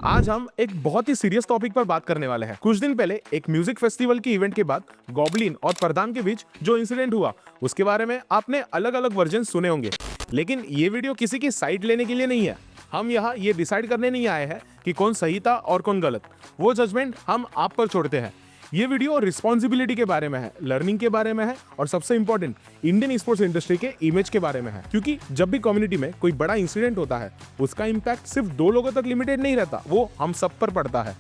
आज हम एक बहुत ही सीरियस टॉपिक पर बात करने वाले हैं। कुछ दिन पहले एक म्यूजिक फेस्टिवल के इवेंट के बाद गॉब्लिन और प्रधान के बीच जो इंसिडेंट हुआ उसके बारे में आपने अलग अलग वर्जन सुने होंगे, लेकिन ये वीडियो किसी की साइड लेने के लिए नहीं है। हम यहाँ ये डिसाइड करने नहीं आए हैं कि कौन सही था और कौन गलत। वो जजमेंट हम आप पर छोड़ते हैं। ये वीडियो रिस्पॉन्सिबिलिटी के बारे में है, लर्निंग के बारे में है और सबसे इंपॉर्टेंट इंडियन स्पोर्ट्स इंडस्ट्री के इमेज के बारे में है। क्योंकि जब भी कम्युनिटी में कोई बड़ा इंसिडेंट होता है उसका इम्पैक्ट सिर्फ 2 लोगों तक लिमिटेड नहीं रहता, वो हम सब पर पड़ता है।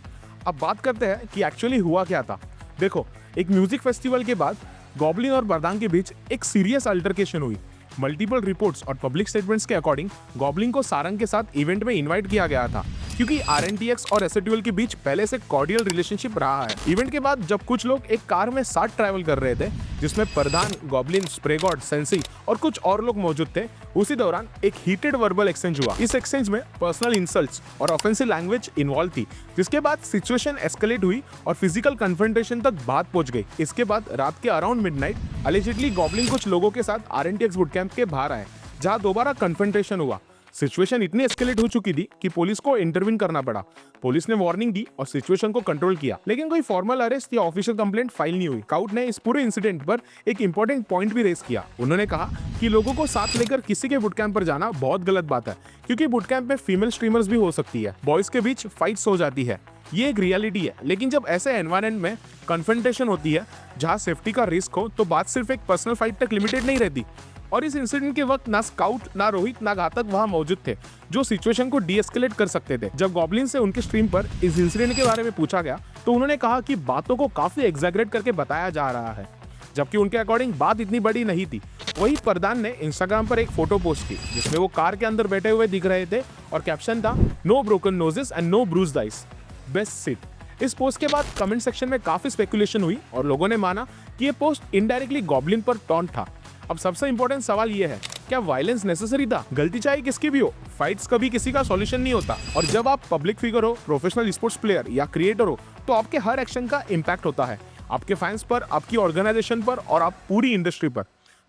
अब बात करते हैं कि एक्चुअली हुआ क्या था। देखो, एक म्यूजिक फेस्टिवल के बाद गॉब्लिन और बरदांग के बीच एक सीरियस अल्टरकेशन हुई। मल्टीपल रिपोर्ट्स और पब्लिक स्टेटमेंट्स के अकॉर्डिंग गॉब्लिन को सारंग के साथ इवेंट में इनवाइट किया गया था, क्योंकि RNTX और एसएट्यूएल के बीच पहले से कॉर्डियल रिलेशनशिप रहा है। इवेंट के बाद जब कुछ लोग एक कार में साथ ट्रैवल कर रहे थे, जिसमें प्रधान, गॉब्लिन, स्प्रेगॉड, सेंसी और कुछ और लोग मौजूद थे, उसी दौरान एक हीटेड वर्बल एक्सचेंज हुआ। इस एक्सचेंज में पर्सनल इंसल्ट्स और ऑफेंसिव लैंग्वेज इन्वॉल्व थी, जिसके बाद सिचुएशन एस्केलेट हुई और फिजिकल कन्फ्रंटेशन तक बात पहुंच गई। इसके बाद रात के अराउंड मिडनाइट अलिजिडली गॉब्लिन कुछ लोगों के साथ RNTX बूट कैंप के बाहर आए, जहां दोबारा कन्फ्रंटेशन हुआ। सिचुएशन इतनी एस्केलेट हो चुकी थी कि पुलिस को इंटरवीन करना पड़ा। पुलिस ने वार्निंग दी और सिचुएशन को कंट्रोल किया, लेकिन कोई फॉर्मल अरेस्ट या ऑफिशियल कंप्लेंट फाइल नहीं हुई। काउट ने इस पूरे इंसिडेंट पर एक इंपॉर्टेंट पॉइंट भी रेस किया। उन्होंने कहा कि लोगों को साथ लेकर किसी के बूट कैंप पर जाना बहुत गलत बात है, क्योंकि बूट कैंप में फीमेल स्ट्रीमर्स भी हो सकती है, बॉयज के बीच फाइट्स हो जाती है। ये एक रियलिटी है, लेकिन जब ऐसे एनवायरनमेंट में कन्फ्रंटेशन होती है जहां सेफ्टी का रिस्क हो, तो बात सिर्फ एक पर्सनल फाइट तक लिमिटेड नहीं रहती। और इस इंसिडेंट के वक्त ना स्काउट, ना रोहित, ना घातक वहां मौजूद थे, जो सिचुएशन को डीएस्केलेट कर सकते थे। जब गॉब्लिन से उनके स्ट्रीम पर इस इंसिडेंट के बारे में पूछा गया, तो उन्होंने कहा कि बातों को काफी एग्जैगरेट करके बताया जा रहा है, जबकि उनके अकॉर्डिंग बात इतनी बड़ी नहीं थी। वही प्रधान ने इंस्टाग्राम पर एक फोटो पोस्ट की, जिसमें वो कार के अंदर बैठे हुए दिख रहे थे और कैप्शन था, no broken noses and no bruised eyes, best seat. इस पोस्ट के बाद कमेंट सेक्शन में काफी स्पेकुलेशन हुई और लोगों ने माना कि ये पोस्ट इनडायरेक्टली गॉब्लिन पर टॉन्ट था। अब सबसे इंपॉर्टेंट सवाल ये है, क्या वायलेंस नेसेसरी था? गलती चाहे किसकी भी हो, फाइट्स कभी किसी का सॉल्यूशन नहीं होता। और जब आप पब्लिक फिगर हो, प्रोफेशनल स्पोर्ट्स प्लेयर या क्रिएटर हो, तो आपके हर एक्शन का इम्पैक्ट होता है, आपके फैंस पर, आपकी ऑर्गेनाइजेशन पर और आप पूरी इंडस्ट्री पर।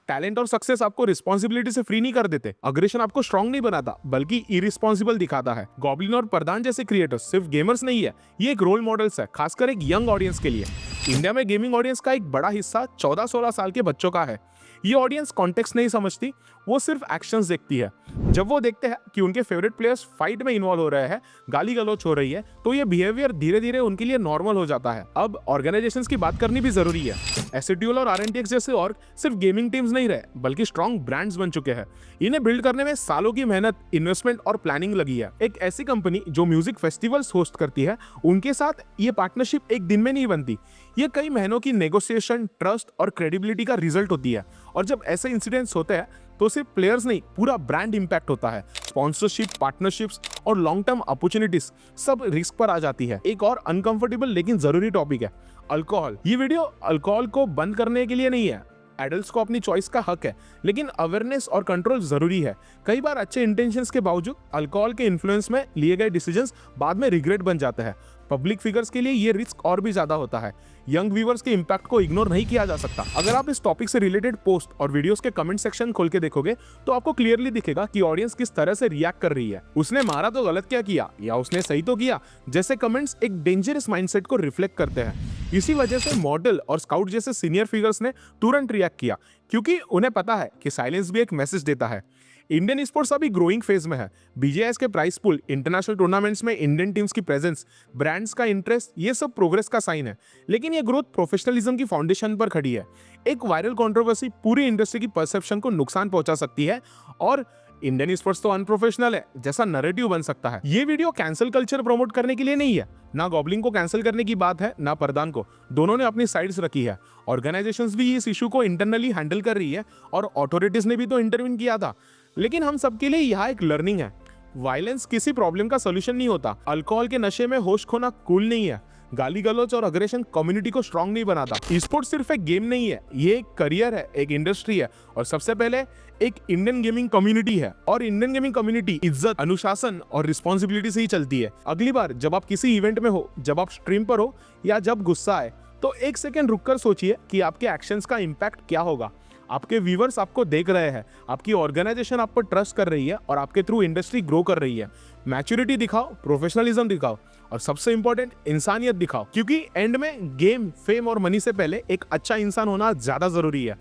टैलेंट और सक्सेस आपको रिस्पॉन्सिबिलिटी से फ्री नहीं कर देते। अग्रेशन आपको स्ट्रांग नहीं बनाता, बल्कि इरिस्पॉन्सिबल दिखाता है। गॉब्लिन और प्रधान जैसे क्रिएटर्स सिर्फ गेमर्स नहीं है, ये एक रोल मॉडल्स है, खासकर एक यंग ऑडियंस के लिए। इंडिया में गेमिंग ऑडियंस का एक बड़ा हिस्सा 14-16 साल के बच्चों का है। ये ऑडियंस कॉन्टेक्स्ट नहीं समझती, वो सिर्फ एक्शंस देखती है। जब वो देखते हैं कि उनके फेवरेट प्लेयर्स फाइट में इन्वॉल्व हो रहे हैं, गाली गलौच हो रही है, तो ये बिहेवियर धीरे धीरे उनके लिए नॉर्मल हो जाता है। अब ऑर्गेनाइजेशंस की बात करनी भी जरूरी है। एसएट्यूएल और RNTX जैसे और सिर्फ गेमिंग टीम्स नहीं रहे, बल्कि स्ट्रॉन्ग ब्रांड्स बन चुके हैं। इन्हें बिल्ड करने में सालों की मेहनत, इन्वेस्टमेंट और प्लानिंग लगी है। एक ऐसी कंपनी जो म्यूजिक फेस्टिवल्स होस्ट करती है, उनके साथ ये पार्टनरशिप एक दिन में नहीं बनती। ये कई महीनों की नेगोशिएशन, ट्रस्ट और क्रेडिबिलिटी का रिजल्ट होती है। और जब ऐसे इंसिडेंट्स होते हैं, तो सिर्फ प्लेयर्स नहीं, पूरा ब्रांड इंपैक्ट होता है। स्पॉन्सरशिप, पार्टनरशिप्स और लॉन्ग टर्म अपॉर्चुनिटीज सब रिस्क पर आ जाती है। एक और अनकंफर्टेबल लेकिन जरूरी टॉपिक है, अल्कोहल। ये वीडियो अल्कोहल को बंद करने के लिए नहीं है। एडल्ट्स को अपनी चॉइस का हक है, लेकिन अवेयरनेस और कंट्रोल जरूरी है। कई बार अच्छे इंटेंशंस के बावजूद अल्कोहल के इन्फ्लुएंस में लिए गए डिसीजंस बाद में रिग्रेट बन जाते हैं। पब्लिक फिगर्स के लिए ये रिस्क और भी ज्यादा होता है। यंग व्यूअर्स के इम्पैक्ट को इग्नोर नहीं किया जा सकता। अगर आप इस टॉपिक से रिलेटेड पोस्ट और वीडियोस के कमेंट सेक्शन खोल के देखोगे, तो आपको क्लियरली दिखेगा कि ऑडियंस किस तरह से रिएक्ट कर रही है। उसने मारा तो गलत क्या किया, या उसने सही तो किया, जैसे कमेंट्स एक डेंजरस माइंडसेट को रिफ्लेक्ट करते हैं। इसी वजह से मॉडल और स्काउट जैसे सीनियर फिगर्स ने तुरंत रिएक्ट किया, क्योंकि उन्हें पता है कि साइलेंस भी एक मैसेज देता है। इंडियन स्पोर्ट्स अभी ग्रोइंग फेज में है। BGIS के प्राइस पूल, इंटरनेशनल टूर्नामेंट्स में इंडियन टीम्स की प्रेजेंस, ब्रांड्स का इंटरेस्ट, ये सब प्रोग्रेस का साइन है। लेकिन ये ग्रोथ प्रोफेशनलिज्म की फाउंडेशन पर खड़ी है। एक वायरल कंट्रोवर्सी पूरी इंडस्ट्री की परसेप्शन को नुकसान पहुंचा सकती है और इंडियन स्पोर्ट्स तो अनप्रोफेशनल है जैसा नैरेटिव बन सकता है। ये वीडियो कैंसिल कल्चर प्रमोट करने के लिए नहीं है। ना गॉब्लिन को कैंसिल करने की बात है, ना प्रधान को। दोनों ने अपनी साइड्स रखी है। ऑर्गेनाइजेशंस भी इस इशू को इंटरनली हैंडल कर रही है और अथॉरिटीज ने भी तो इंटरवीन किया था। लेकिन हम सबके लिए यहाँ एक लर्निंग है, वायलेंस किसी प्रॉब्लम का सोल्यूशन नहीं होता। अल्कोहल के नशे में होश खोना कूल नहीं है। गाली गलौच और अग्रेशन कम्युनिटी को स्ट्रांग नहीं बनाता। स्पोर्ट्स सिर्फ एक गेम नहीं है, ये एक करियर है, एक इंडस्ट्री है और सबसे पहले एक इंडियन गेमिंग कम्युनिटी है। और इंडियन गेमिंग कम्युनिटी इज्जत, अनुशासन और रिस्पॉन्सिबिलिटी से ही चलती है। अगली बार जब आप किसी इवेंट में हो, जब आप स्ट्रीम पर हो या जब गुस्सा आए, तो एक सेकंड रुककर सोचिए कि आपके एक्शंस का इम्पैक्ट क्या होगा। आपके व्यूवर्स आपको देख रहे हैं, आपकी ऑर्गेनाइजेशन आप पर ट्रस्ट कर रही है और आपके थ्रू इंडस्ट्री ग्रो कर रही है। मैच्योरिटी दिखाओ, प्रोफेशनलिज्म दिखाओ और सबसे इंपॉर्टेंट इंसानियत दिखाओ, क्योंकि एंड में गेम, फेम और मनी से पहले एक अच्छा इंसान होना ज्यादा जरूरी है।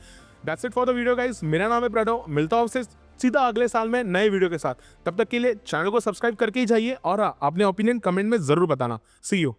That's it for the video guys. मेरा नाम है प्रणव, मिलता हूं आपसे सीधा अगले साल में नए वीडियो के साथ। तब तक के लिए चैनल को सब्सक्राइब करके ही जाइए और अपने ओपिनियन कमेंट में जरूर बताना। सी यू।